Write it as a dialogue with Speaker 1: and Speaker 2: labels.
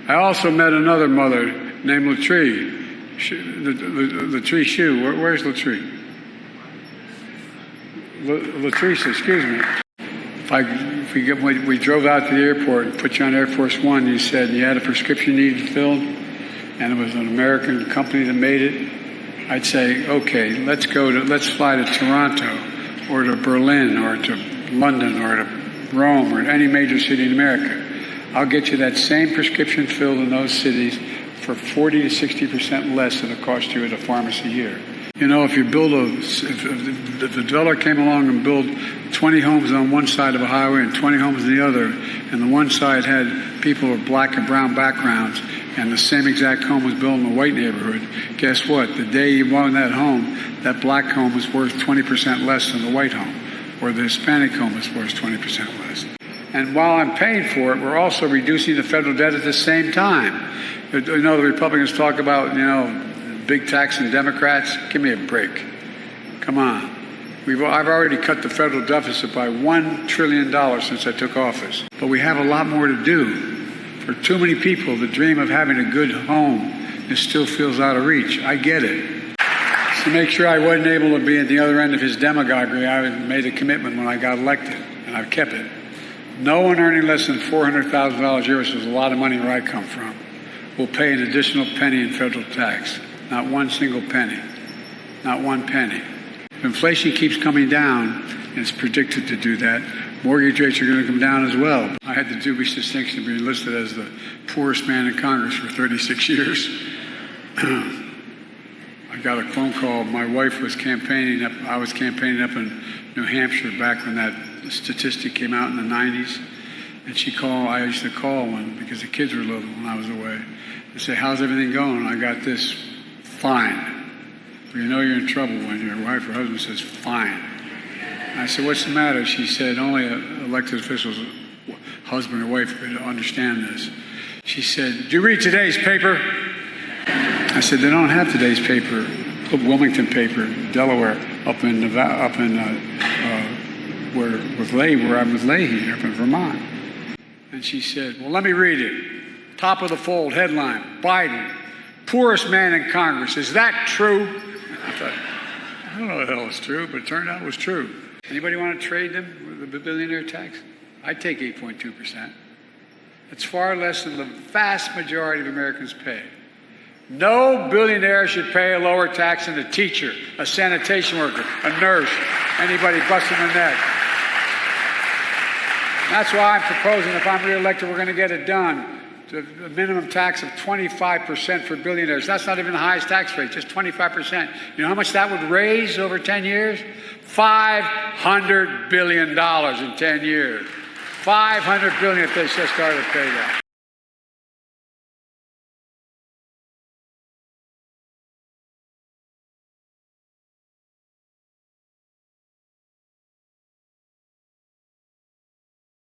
Speaker 1: I also met another mother named Latree. Latree Shoe. Where's Latree? Latrice, excuse me. We drove out to the airport and put you on Air Force One. You said you had a prescription needed filled, and it was an American company that made it. I'd say, okay, let's fly to Toronto, or to Berlin, or to London, or to Rome, or any major city in America. I'll get you that same prescription filled in those cities for 40 to 60% less than it cost you at a pharmacy here. You know, if if the developer came along and built 20 homes on one side of a highway and 20 homes on the other, and the one side had people with black and brown backgrounds, and the same exact home was built in a white neighborhood, guess what? The day you won that home, that black home was worth 20% less than the white home, or the Hispanic home was worth 20% less. And while I'm paying for it, we're also reducing the federal debt at the same time. You know, the Republicans talk about, big tax and Democrats. Give me a break. Come on. I've already cut the federal deficit by $1 trillion since I took office. But we have a lot more to do. For too many people, the dream of having a good home still feels out of reach. I get it. To make sure I wasn't able to be at the other end of his demagoguery, I made a commitment when I got elected, and I've kept it. No one earning less than $400,000 a year, which is a lot of money where I come from, will pay an additional penny in federal tax. Not one single penny. Not one penny. If inflation keeps coming down, and it's predicted to do that, mortgage rates are going to come down as well. I had the dubious distinction of being listed as the poorest man in Congress for 36 years. I got a phone call. My wife was campaigning up. I was campaigning up in New Hampshire back when that statistic came out in the 90s. And she called. I used to call when, because the kids were little when I was away, and say, "How's everything going?" I got this, "Fine." You know you're in trouble when your wife or husband says, "Fine." I said, "What's the matter?" She said, "Only elected officials, husband or wife, could understand this." She said, "Do you read today's paper?" I said, "They don't have today's paper. Wilmington paper, Delaware, up in Nevada, where I'm with Leahy, up in Vermont." And she said, "Well, let me read it. Top of the fold, headline, Biden, poorest man in Congress. Is that true?" I thought, I don't know what the hell is true, but it turned out it was true. Anybody want to trade them with the billionaire tax? I'd take 8.2%. It's far less than the vast majority of Americans pay. No billionaire should pay a lower tax than a teacher, a sanitation worker, a nurse, anybody busting their neck. That's why I'm proposing, if I'm reelected, we're going to get it done. A minimum tax of 25% for billionaires. That's not even the highest tax rate, just 25%. You know how much that would raise over 10 years? $500 billion in 10 years. $500 billion if they just started to pay that.